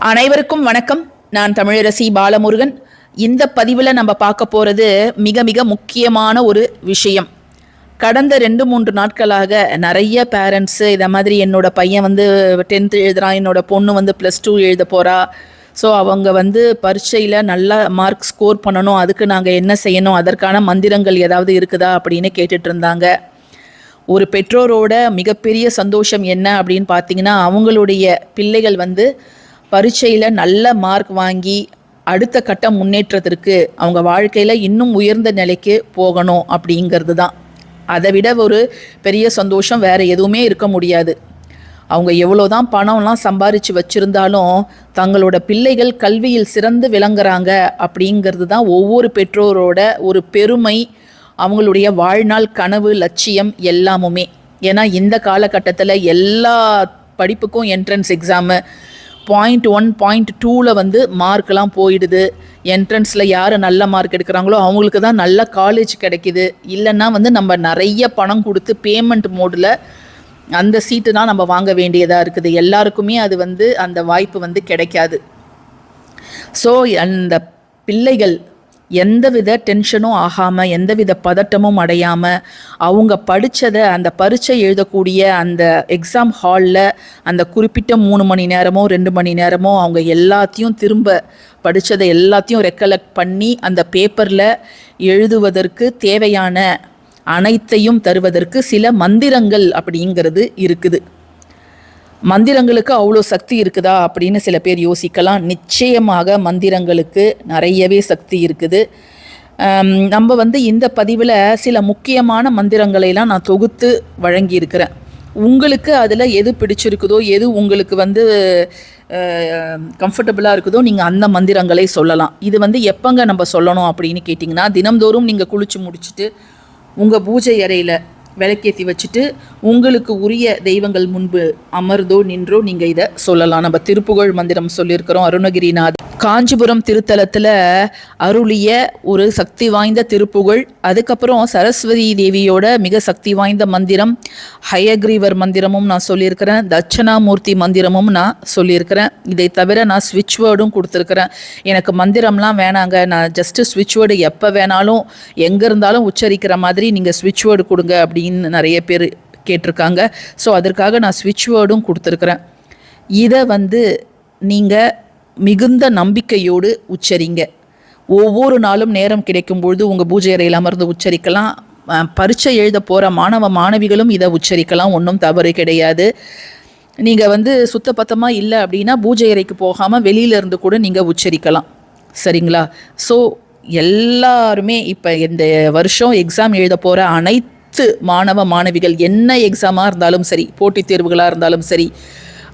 அனைவருக்கும் வணக்கம். நான் தமிழரசி பாலமுருகன். இந்த பதிவில் நம்ம பார்க்க போகிறது மிக மிக முக்கியமான ஒரு விஷயம். கடந்த 2-3 நாட்களாக நிறைய பேரண்ட்ஸு இதை மாதிரி என்னோட பையன் 10th எழுதுகிறான், என்னோட பொண்ணு +2 எழுத போகிறா, ஸோ அவங்க பரீட்சையில் நல்ல மார்க் ஸ்கோர் பண்ணணும், அதுக்கு நாங்கள் என்ன செய்யணும், அதற்கான மந்திரங்கள் ஏதாவது இருக்குதா அப்படின்னு கேட்டுட்டு இருந்தாங்க. ஒரு பெற்றோரோட மிகப்பெரிய சந்தோஷம் என்ன அப்படின்னு பார்த்தீங்கன்னா, அவங்களுடைய பிள்ளைகள் பரீட்சையில் நல்ல மார்க் வாங்கி அடுத்த கட்ட முன்னேற்றத்திற்கு அவங்க வாழ்க்கையில் இன்னும் உயர்ந்த நிலைக்கு போகணும் அப்படிங்கிறது தான். அதை விட ஒரு பெரிய சந்தோஷம் வேறு எதுவுமே இருக்க முடியாது. அவங்க எவ்வளோதான் பணம்லாம் சம்பாரித்து வச்சுருந்தாலும் தங்களோட பிள்ளைகள் கல்வியில் சிறந்து விளங்குறாங்க அப்படிங்கிறது தான் ஒவ்வொரு பெற்றோரோட ஒரு பெருமை, அவங்களுடைய வாழ்நாள் கனவு, லட்சியம் எல்லாமுமே. ஏன்னா இந்த காலகட்டத்தில் எல்லா படிப்புக்கும் என்ட்ரன்ஸ் எக்ஸாமு 0.1 0.2 மார்க்கெலாம் போயிடுது. என்ட்ரன்ஸில் யார் நல்ல மார்க் எடுக்கிறாங்களோ அவங்களுக்கு தான் நல்ல காலேஜ் கிடைக்கிது. இல்லைன்னா நம்ம நிறைய பணம் கொடுத்து பேமெண்ட் மோடில் அந்த சீட்டு தான் நம்ம வாங்க வேண்டியதாக இருக்குது. எல்லாருக்குமே அது அந்த வாய்ப்பு கிடைக்காது. ஸோ அந்த பிள்ளைகள் எந்தவித டென்ஷனும் ஆகாமல், எந்தவித பதட்டமும் அடையாமல், அவங்க படித்ததை அந்த பரீட்சை எழுதக்கூடிய அந்த எக்ஸாம் ஹாலில் அந்த குறிப்பிட்ட 3 மணி நேரமோ 2 மணி நேரமோ அவங்க எல்லாத்தையும் திரும்ப படித்ததை எல்லாத்தையும் ரெக்கலெக்ட் பண்ணி அந்த பேப்பரில் எழுதுவதற்கு தேவையான அனைத்தையும் தருவதற்கு சில மந்திரங்கள் அப்படிங்கிறது இருக்குது. மந்திரங்களுக்கு அவ்வளோ சக்தி இருக்குதா அப்படின்னு சில பேர் யோசிக்கலாம். நிச்சயமாக மந்திரங்களுக்கு நிறையவே சக்தி இருக்குது. நம்ம இந்த பதிவில் சில முக்கியமான மந்திரங்களைலாம் நான் தொகுத்து வழங்கியிருக்கிறேன். உங்களுக்கு அதில் எது பிடிச்சிருக்குதோ, எது உங்களுக்கு கம்ஃபர்டபுளாக இருக்குதோ நீங்கள் அந்த மந்திரங்களை சொல்லலாம். இது எப்போங்க நம்ம சொல்லணும் அப்படின்னு கேட்டிங்கன்னா, தினம்தோறும் நீங்கள் குளித்து முடிச்சுட்டு உங்கள் பூஜை அறையில் விளக்கேற்றி வச்சுட்டு உங்களுக்கு உரிய தெய்வங்கள் முன்பு அமர்ந்தோ நின்றோ நீங்கள் இதை சொல்லலாம். நம்ம திருப்புகழ் மந்திரம் சொல்லியிருக்கிறோம். அருணகிரிநாத் காஞ்சிபுரம் திருத்தலத்தில் அருளிய ஒரு சக்தி வாய்ந்த திருப்புகழ். அதுக்கப்புறம் சரஸ்வதி தேவியோட மிக சக்தி வாய்ந்த மந்திரம் ஹயக்ரீவர் மந்திரமும் நான் சொல்லியிருக்கிறேன். தட்சணாமூர்த்தி மந்திரமும் நான் சொல்லியிருக்கிறேன். இதை தவிர நான் ஸ்விட்ச் வேர்டும் கொடுத்துருக்கிறேன். எனக்கு மந்திரம்லாம் வேணாங்க, நான் ஜஸ்ட்டு ஸ்விட்ச் வேர்டு எப்போ வேணாலும் எங்கே இருந்தாலும் உச்சரிக்கிற மாதிரி நீங்கள் ஸ்விட்ச் வேர்டு கொடுங்க அப்படின்னு நிறைய பேர் கேட்டிருக்காங்க. ஸோ அதற்காக நான் ஸ்விட்ச் வேர்டும் கொடுத்துருக்குறேன். இதை நீங்கள் மிகுந்த நம்பிக்கையோடு உச்சரிங்க. ஒவ்வொரு நாளும் நேரம் கிடைக்கும்பொழுது உங்கள் பூஜை அறையில் அமர்ந்து உச்சரிக்கலாம். பரீட்சை எழுத போகிற மாணவிகளும் இதை உச்சரிக்கலாம், ஒன்றும் தவறு கிடையாது. நீங்கள் சுத்தபத்தமாக இல்லை அப்படின்னா பூஜை அறைக்கு போகாமல் வெளியிலேருந்து கூட நீங்கள் உச்சரிக்கலாம், சரிங்களா? ஸோ எல்லாருமே இப்போ இந்த வருஷம் எக்ஸாம் எழுத போகிற அனைத்து மாணவிகள் என்ன எக்ஸாமாக இருந்தாலும் சரி, போட்டித் தேர்வுகளாக இருந்தாலும் சரி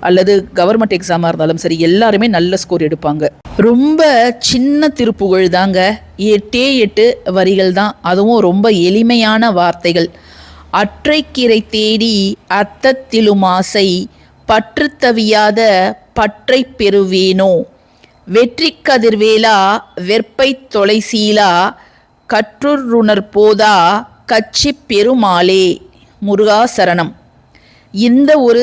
அல்லது கவர்மெண்ட் எக்ஸாமாக இருந்தாலும் சரி, எல்லாருமே நல்ல ஸ்கோர் எடுப்பாங்க. ரொம்ப சின்ன திருப்புகழ் தாங்க, 8 வரிகள் தான். அதுவும் ரொம்ப எளிமையான வார்த்தைகள். அற்றைக்கிரை தேடி அத்தத்திலும் ஆசை பற்று தவியாத பற்றை பெறுவேனோ, வெற்றி கதிர்வேலா வெற்பை தொலைசீலா கற்றுருணர் போதா கச்சி பெருமாளே முருகாசரணம். இந்த ஒரு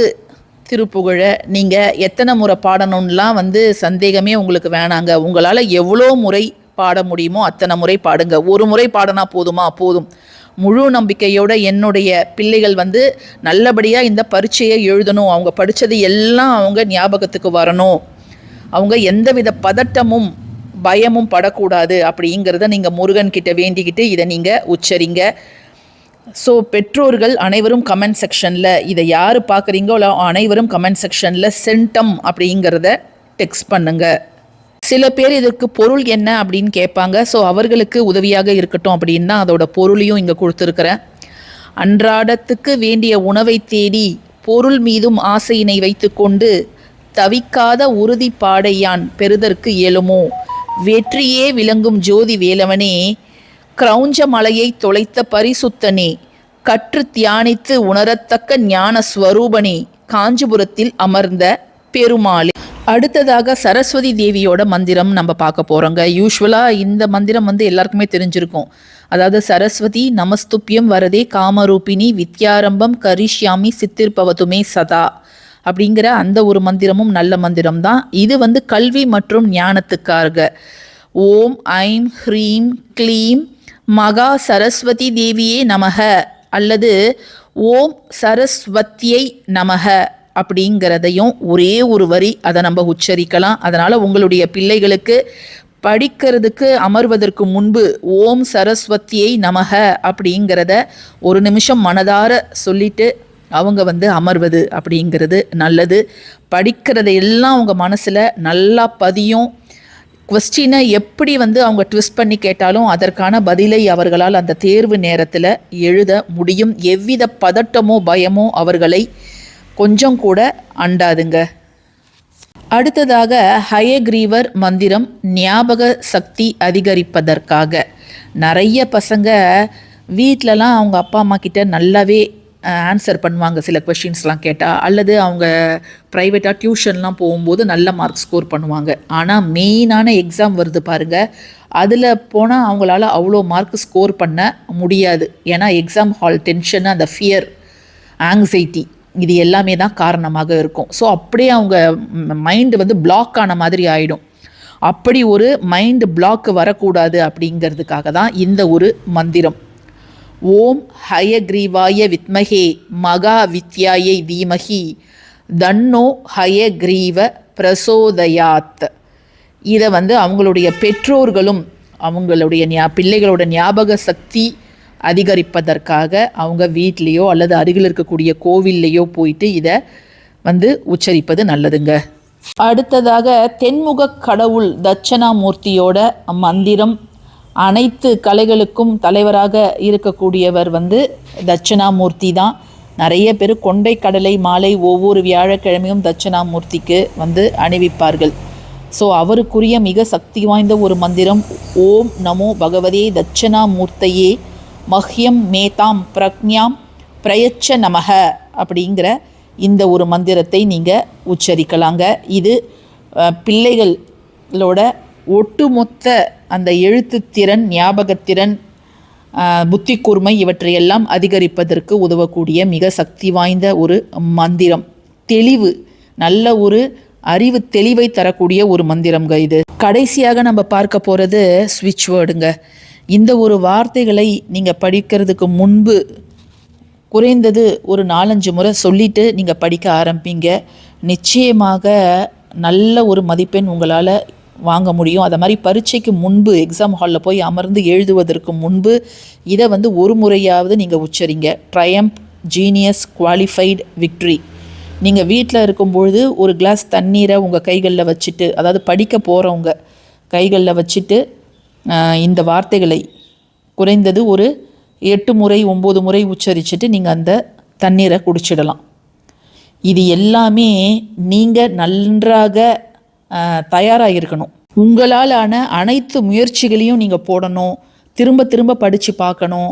திருப்புகழை நீங்கள் எத்தனை முறை பாடணும்லாம் சந்தேகமே உங்களுக்கு வேணாங்க. உங்களால் எவ்வளோ முறை பாட முடியுமோ அத்தனை முறை பாடுங்க. ஒரு முறை பாடினா போதுமா? போதும். முழு நம்பிக்கையோட என்னுடைய பிள்ளைகள் நல்லபடியாக இந்த பரீட்சையை எழுதணும், அவங்க படித்தது எல்லாம் அவங்க ஞாபகத்துக்கு வரணும், அவங்க எந்தவித பதட்டமும் பயமும் படக்கூடாது அப்படிங்கிறத நீங்கள் முருகன்கிட்ட வேண்டிக்கிட்டு இதை நீங்கள் உச்சரிங்க. ஸோ பெற்றோர்கள் அனைவரும் கமெண்ட் செக்ஷனில் இதை யார் பார்க்குறீங்களோ அனைவரும் கமெண்ட் செக்ஷனில் சென்டம் அப்படிங்கிறத டெக்ஸ்ட் பண்ணுங்க. சில பேர் இதற்கு பொருள் என்ன அப்படின்னு கேட்பாங்க. ஸோ அவர்களுக்கு உதவியாக இருக்கட்டும் அப்படின்னா அதோட பொருளையும் இங்கே கொடுத்துருக்குறேன். அன்றாடத்துக்கு வேண்டிய உணவை தேடி பொருள் மீதும் ஆசையினை வைத்து கொண்டு தவிக்காத உறுதிப்பாடையான் பெறுதற்கு இயலுமோ, வெற்றியே விளங்கும் ஜோதி வேலவனே, கிரௌஞ்ச மலையை தொலைத்த பரிசுத்தனே, கற்று தியானித்து உணரத்தக்க ஞான ஸ்வரூபனே, காஞ்சிபுரத்தில் அமர்ந்த பெருமாளே. அடுத்ததாக சரஸ்வதி தேவியோட மந்திரம் நம்ம பார்க்க போகிறோங்க. யூஸ்வலாக இந்த மந்திரம் எல்லாருக்குமே தெரிஞ்சிருக்கும். அதாவது சரஸ்வதி நமஸ்துப்யம் வரதே காமரூபிணி வித்யாரம்பம் கரிஷ்யாமி சித்திர்பவதுமே சதா அப்படிங்கிற அந்த ஒரு மந்திரமும் நல்ல மந்திரம் தான். இது வந்து கல்வி மற்றும் ஞானத்துக்காக. ஓம் ஐம் ஹ்ரீம் க்ளீம் மகா சரஸ்வதி தேவியே நமக அல்லது ஓம் சரஸ்வத்தியை நமக அப்படிங்கிறதையும் ஒரே ஒரு வரி அதை நம்ம உச்சரிக்கலாம். அதனால் உங்களுடைய பிள்ளைகளுக்கு படிக்கிறதுக்கு அமர்வதற்கு முன்பு ஓம் சரஸ்வத்தியை நமக அப்படிங்கிறத ஒரு நிமிஷம் மனதார சொல்லிட்டு அவங்க வந்து அமர்வது அப்படிங்கிறது நல்லது. படிக்கிறதையெல்லாம் அவங்க மனசில் நல்லா பதியும். கொஸ்டினை எப்படி வந்து அவங்க ட்விஸ்ட் பண்ணி கேட்டாலும் அதற்கான பதிலை அவர்களால் அந்த தேர்வு நேரத்தில் எழுத முடியும். எவ்வித பதட்டமோ பயமோ அவர்களை கொஞ்சம் கூட அண்டாதுங்க. அடுத்ததாக ஹயக்ரீவர் மந்திரம் ஞாபக சக்தி அதிகரிப்பதற்காக. நிறைய பசங்க வீட்டிலலாம் அவங்க அப்பா அம்மா கிட்ட நல்லாவே ஆன்சர் பண்ணுவாங்க சில கொஷின்ஸ்லாம் கேட்டால், அல்லது அவங்க ப்ரைவேட்டாக டியூஷன்லாம் போகும்போது நல்ல மார்க் ஸ்கோர் பண்ணுவாங்க. ஆனால் மெயினான எக்ஸாம் வருது பாருங்கள், அதில் போனால் அவங்களால அவ்வளோ மார்க் ஸ்கோர் பண்ண முடியாது. ஏன்னா எக்ஸாம் ஹால் டென்ஷன், அந்த ஃபியர், ஆங்ஸைட்டி இது எல்லாமே தான் காரணமாக இருக்கும். ஸோ அப்படியே அவங்க மைண்டு வந்து பிளாக் ஆன மாதிரி ஆகிடும். அப்படி ஒரு மைண்டு பிளாக் வரக்கூடாது அப்படிங்கிறதுக்காக தான் இந்த ஒரு மந்திரம். ஓம் ஹயக்ரீவாய வித்மஹே மகா வித்யாயை தீமஹி தன்னோ ஹயக்ரீவ பிரசோதயாத். இதை வந்து அவங்களுடைய பெற்றோர்களும் அவங்களுடைய பிள்ளைகளோட ஞாபக சக்தி அதிகரிப்பதற்காக அவங்க வீட்லேயோ அல்லது அருகில் இருக்கக்கூடிய கோவில்லையோ போயிட்டு இதை வந்து உச்சரிப்பது நல்லதுங்க. அடுத்ததாக தென்முக கடவுள் தட்சணாமூர்த்தியோட மந்திரம். அனைத்து கலைகளுக்கும் தலைவராக இருக்கக்கூடியவர் வந்து தட்சணாமூர்த்தி தான். நிறைய பேர் கொண்டை கடலை மாலை ஒவ்வொரு வியாழக்கிழமையும் தட்சணாமூர்த்திக்கு வந்து அணிவிப்பார்கள். ஸோ அவருக்குரிய மிக சக்தி வாய்ந்த ஒரு மந்திரம் ஓம் நமோ பகவதே தட்சணாமூர்த்தையே மஹ்யம் மேதாம் பிரக்ஞாம் பிரயச்ச நமக அப்படிங்கிற இந்த ஒரு மந்திரத்தை நீங்கள் உச்சரிக்கலாங்க. இது பிள்ளைகளோட ஒட்டுமொத்த அந்த எழுத்துத்திறன், ஞாபகத்திறன், புத்தி கூர்மை இவற்றையெல்லாம் அதிகரிப்பதற்கு உதவக்கூடிய மிக சக்தி வாய்ந்த ஒரு மந்திரம். தெளிவு, நல்ல ஒரு அறிவு தெளிவை தரக்கூடிய ஒரு மந்திரம்ங்க இது. கடைசியாக நம்ம பார்க்க போகிறது ஸ்விட்ச் வேர்டுங்க. இந்த ஒரு வார்த்தைகளை நீங்கள் படிக்கிறதுக்கு முன்பு குறைந்தது ஒரு 4-5 முறை சொல்லிவிட்டு நீங்கள் படிக்க ஆரம்பிங்க. நிச்சயமாக நல்ல ஒரு மதிப்பெண் உங்களால் வாங்க முடியும். அதை மாதிரி பரீட்சைக்கு முன்பு எக்ஸாம் ஹாலில் போய் அமர்ந்து எழுதுவதற்கு முன்பு இதை வந்து ஒரு முறையாவது நீங்கள் உச்சரிங்க. Triumph, genius, qualified, victory. நீங்கள் வீட்டில் இருக்கும்பொழுது ஒரு கிளாஸ் தண்ணீரை உங்கள் கைகளில் வச்சுட்டு, அதாவது படிக்க போகிறவங்க கைகளில் வச்சுட்டு இந்த வார்த்தைகளை குறைந்தது ஒரு 8 முறை 9 முறை உச்சரிச்சுட்டு நீங்கள் அந்த தண்ணீரை குடிச்சிடலாம். இது எல்லாமே நீங்கள் நன்றாக தயாராக இருக்கணும். உங்களாலான அனைத்து முயற்சிகளையும் நீங்கள் போடணும். திரும்ப திரும்ப படித்து பார்க்கணும்.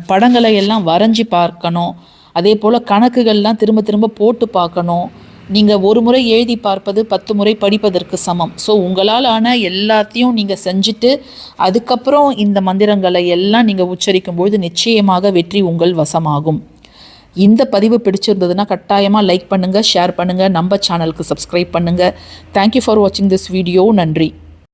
படங்களை எல்லாம் வரைஞ்சி பார்க்கணும். அதே போல் கணக்குகள்லாம் திரும்ப திரும்ப போட்டு பார்க்கணும். நீங்கள் ஒரு முறை எழுதி பார்ப்பது 10 முறை படிப்பதற்கு சமம். ஸோ உங்களாலான எல்லாத்தையும் நீங்கள் செஞ்சுட்டு அதுக்கப்புறம் இந்த மந்திரங்களை எல்லாம் நீங்கள் உச்சரிக்கும்பொழுது நிச்சயமாக வெற்றி உங்கள் வசமாகும். இந்த பதிவு பிடிச்சிருந்ததுன்னா கட்டாயமாக லைக் பண்ணுங்கள், ஷேர் பண்ணுங்கள், நம்ம சேனலுக்கு சப்ஸ்கிரைப் பண்ணுங்கள். தேங்க்யூ ஃபார் வாட்சிங் திஸ் வீடியோ. நன்றி.